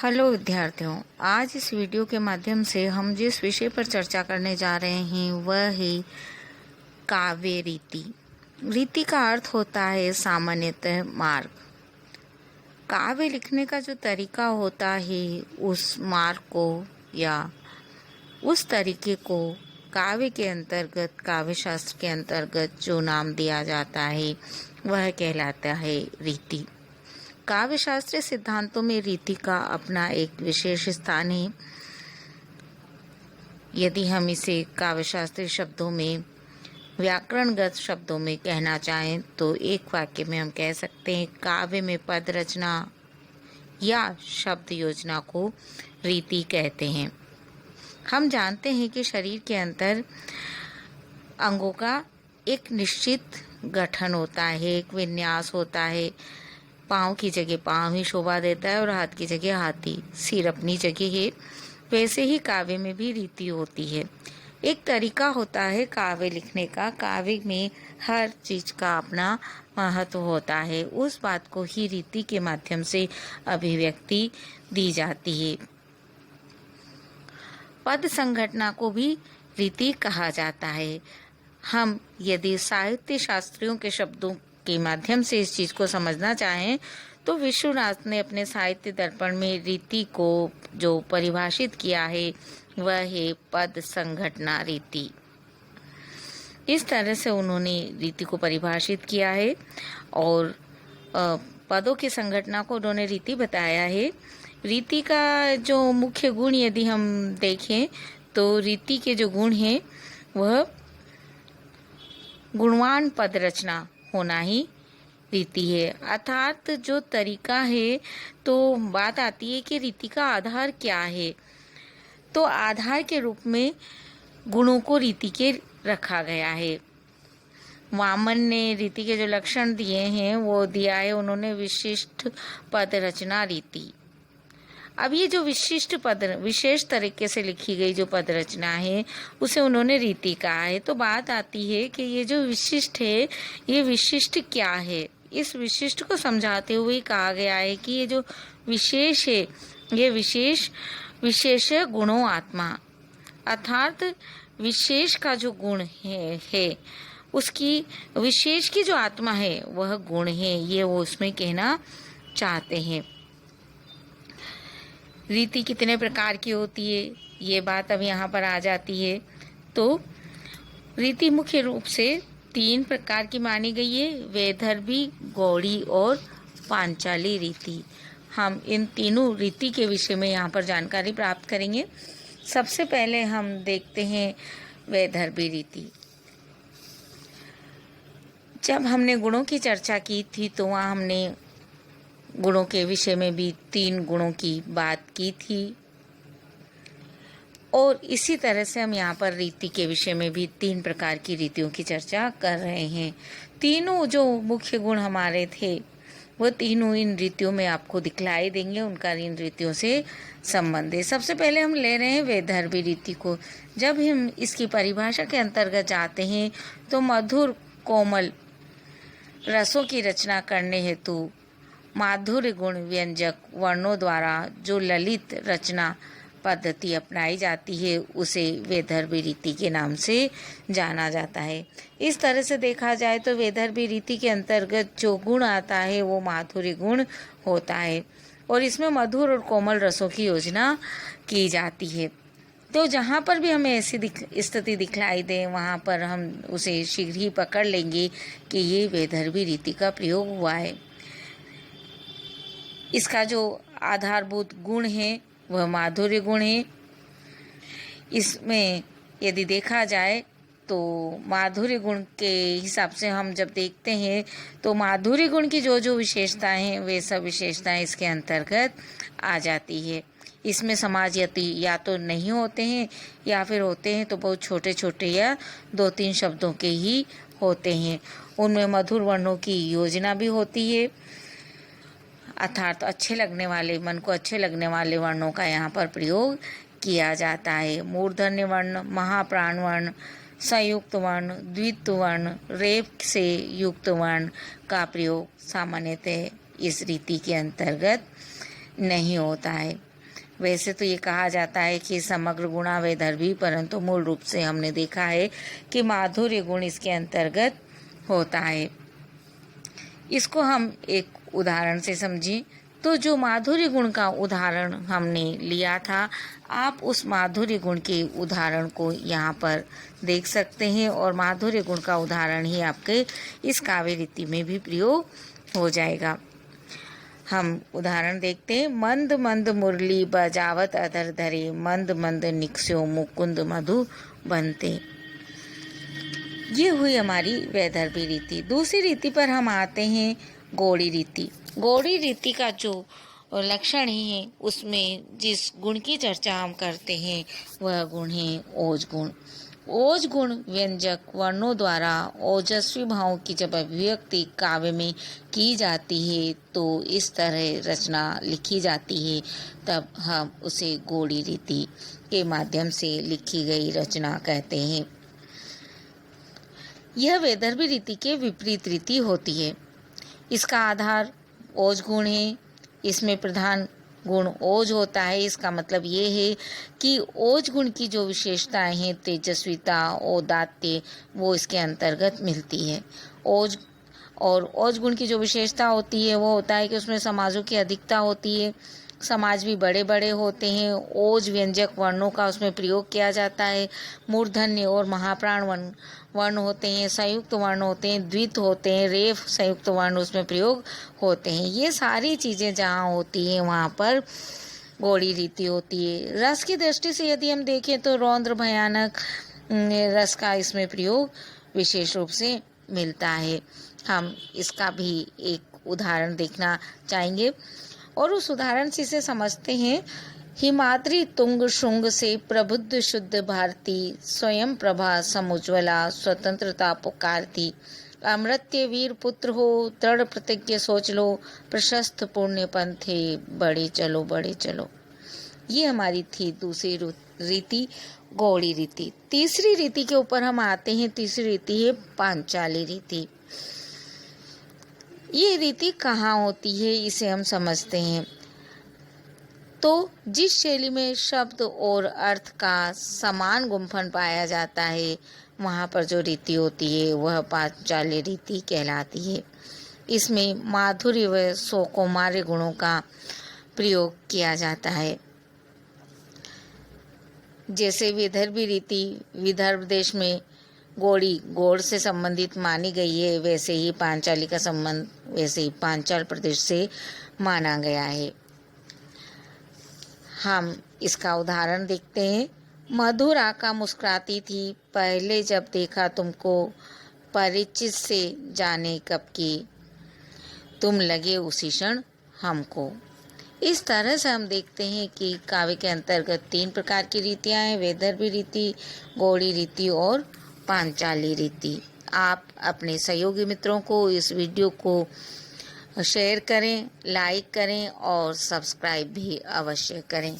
Hello विद्यार्थियों, आज इस वीडियो के माध्यम से हम जिस विषय पर चर्चा करने जा रहे हैं वह है काव्य रीति। रीति का अर्थ होता है सामान्यतः मार्ग। काव्य लिखने का जो तरीका होता है उस मार्ग को या उस तरीके को काव्य के अंतर्गत, काव्य शास्त्र के अंतर्गत जो नाम दिया जाता है वह कहलाता है रीति। काव्य शास्त्रीय सिद्धांतों में रीति का अपना एक विशेष स्थान है। यदि हम इसे काव्य शास्त्रीय शब्दों में, व्याकरणगत शब्दों में कहना चाहें तो एक वाक्य में हम कह सकते हैं काव्य में पद रचना या शब्द योजना को रीति कहते हैं। हम जानते हैं कि शरीर के अंदर अंगों का एक निश्चित गठन होता है, एक विन्यास होता है। पाँव की जगह पाँव ही शोभा देता है और हाथ की जगह हाथ ही, सिर अपनी जगह है। वैसे ही काव्य में भी रीति होती है। एक तरीका होता है काव्य लिखने का। काव्य में हर चीज का अपना महत्व होता है। उस बात को ही रीति के माध्यम से अभिव्यक्ति दी जाती है। पद संघटना को भी रीति कहा जाता है। हम यदि साहित्य शास्त्रियों के शब्दों के माध्यम से इस चीज को समझना चाहें तो विश्वनाथ ने अपने साहित्य दर्पण में रीति को जो परिभाषित किया है वह है पद संघटना रीति। इस तरह से उन्होंने रीति को परिभाषित किया है और पदों की संघटना को उन्होंने रीति बताया है। रीति का जो मुख्य गुण यदि हम देखें तो रीति के जो गुण हैं वह गुणवान पद रचना होना ही रीति है। अर्थात जो तरीका है, तो बात आती है कि रीति का आधार क्या है। तो आधार के रूप में गुणों को रीति के रखा गया है। वामन ने रीति के जो लक्षण दिए हैं वो दिया है उन्होंने विशिष्ट पद रचना रीति। अब ये जो विशिष्ट पद, विशेष तरीके से लिखी गई जो पद रचना है उसे उन्होंने रीति कहा है। तो बात आती है कि ये जो विशिष्ट है, ये विशिष्ट क्या है। इस विशिष्ट को समझाते हुए कहा गया है कि ये जो विशेष है, ये विशेष गुणों आत्मा, अर्थात विशेष का जो गुण है उसकी, विशेष की जो आत्मा है वह गुण है, ये वो उसमें कहना चाहते हैं। रीति कितने प्रकार की होती है ये बात अब यहाँ पर आ जाती है। तो रीति मुख्य रूप से 3 प्रकार की मानी गई है, वैदर्भी, गौड़ी और पांचाली रीति। हम इन तीनों रीति के विषय में यहाँ पर जानकारी प्राप्त करेंगे। सबसे पहले हम देखते हैं वैदर्भी रीति। जब हमने गुणों की चर्चा की थी तो वहाँ हमने गुणों के विषय में भी 3 गुणों की बात की थी और इसी तरह से हम यहाँ पर रीति के विषय में भी 3 प्रकार की रीतियों की चर्चा कर रहे हैं। तीनों जो मुख्य गुण हमारे थे वो तीनों इन रीतियों में आपको दिखलाई देंगे, उनका इन रीतियों से संबंध है। सबसे पहले हम ले रहे हैं वैदर्भी रीति को। जब हम इसकी परिभाषा के अंतर्गत जाते हैं तो मधुर कोमल रसों की रचना करने हेतु माधुर्य गुण व्यंजक वर्णों द्वारा जो ललित रचना पद्धति अपनाई जाती है उसे वैदर्भी रीति के नाम से जाना जाता है। इस तरह से देखा जाए तो वैदर्भी रीति के अंतर्गत जो गुण आता है वो माधुर्य गुण होता है और इसमें मधुर और कोमल रसों की योजना की जाती है। तो जहाँ पर भी हमें ऐसी स्थिति दिखलाई दे वहाँ पर हम उसे शीघ्र ही पकड़ लेंगे कि ये वैदर्भी रीति का प्रयोग हुआ है। इसका जो आधारभूत गुण है वह माधुर्य गुण है। इसमें यदि देखा जाए तो माधुर्य गुण के हिसाब से हम जब देखते हैं तो माधुर्य गुण की जो जो विशेषताएं हैं वे सब विशेषताएं इसके अंतर्गत आ जाती है। इसमें समाज या तो नहीं होते हैं या फिर होते हैं तो बहुत छोटे छोटे या 2-3 शब्दों के ही होते हैं। उनमें मधुर वर्णों की योजना भी होती है, अर्थात अच्छे लगने वाले, मन को अच्छे लगने वाले वर्णों का यहाँ पर प्रयोग किया जाता है। मूर्धन्य वर्ण, महाप्राण वर्ण, संयुक्त वर्ण, द्वित्व वर्ण, रेफ से युक्त वर्ण का प्रयोग सामान्यतः इस रीति के अंतर्गत नहीं होता है। वैसे तो ये कहा जाता है कि समग्र गुणा वैदर्भी, परंतु मूल रूप से हमने देखा है कि माधुर्य गुण इसके अंतर्गत होता है। इसको हम एक उदाहरण से समझें तो जो माधुर्य गुण का उदाहरण हमने लिया था, आप उस माधुर्य गुण के उदाहरण को यहाँ पर देख सकते हैं और माधुर्य गुण का उदाहरण ही आपके इस काव्य रीति में भी प्रयोग हो जाएगा। हम उदाहरण देखते हैं। मंद मंद मुरली बजावत अधर धरे, मंद मंद निक्स्यो मुकुंद मधु बनते। ये हुई हमारी वैदर्भी रीति। दूसरी रीति पर हम आते हैं, गौड़ी रीति। गौड़ी रीति का जो लक्षण है, उसमें जिस गुण की चर्चा हम करते हैं वह गुण है ओज गुण। ओज गुण व्यंजक वर्णों द्वारा ओजस्वी भावों की जब अभिव्यक्ति काव्य में की जाती है तो इस तरह रचना लिखी जाती है, तब हम उसे गौड़ी रीति के माध्यम से लिखी गई रचना कहते हैं। यह वैदर्भी रीति के विपरीत रीति होती है। इसका आधार ओज गुण है। इसमें प्रधान गुण ओज होता है। इसका मतलब ये है कि ओज गुण की जो विशेषताएं हैं, तेजस्विता, औदात्य, वो इसके अंतर्गत मिलती है। ओज गुण की जो विशेषता होती है वो होता है कि उसमें समाजों की अधिकता होती है, समाज भी बड़े बड़े होते हैं। ओज व्यंजक वर्णों का उसमें प्रयोग किया जाता है। मूर्धन्य और महाप्राण वर्ण होते हैं, संयुक्त वर्ण होते हैं, द्वित होते हैं, रेफ संयुक्त वर्ण उसमें प्रयोग होते हैं। ये सारी चीज़ें जहाँ होती हैं वहाँ पर गौड़ी रीति होती है। रस की दृष्टि से यदि हम देखें तो रौद्र भयानक रस का इसमें प्रयोग विशेष रूप से मिलता है। हम इसका भी एक उदाहरण देखना चाहेंगे और उस उदाहरण से इसे समझते हैं। हिमाद्री तुंग शुंग से प्रबुद्ध शुद्ध भारती, स्वयं प्रभा समुज्वला स्वतंत्रता पुकारती। अमृत्य वीर पुत्र हो, दृढ़ प्रतिज्ञ सोच लो, प्रशस्त पुण्य पंथे बड़े चलो बड़े चलो। ये हमारी थी दूसरी रीति, गौड़ी रीति। तीसरी रीति के ऊपर हम आते हैं। तीसरी रीति है पांचाली रीति। ये रीति कहाँ होती है, इसे हम समझते हैं। तो जिस शैली में शब्द और अर्थ का समान गुंफन पाया जाता है, वहाँ पर जो रीति होती है वह पांचाली रीति कहलाती है। इसमें माधुर्य व सौकुमार्य गुणों का प्रयोग किया जाता है। जैसे विदर्भी रीति विदर्भ देश में गौड़ से संबंधित मानी गई है, वैसे ही पांचाली का संबंध वैसे ही पांचाल प्रदेश से माना गया है। हम इसका उदाहरण देखते हैं। मधुर आका मुस्कुराती थी, पहले जब देखा तुमको, परिचित से जाने कब की, तुम लगे उसी क्षण हमको। इस तरह से हम देखते हैं कि काव्य के अंतर्गत 3 प्रकार की रीतियाँ हैं, वैदर्भी रीति, गौड़ी रीति और पांचाली रीति। आप अपने सहयोगी मित्रों को इस वीडियो को शेयर करें, लाइक करें और सब्सक्राइब भी अवश्य करें।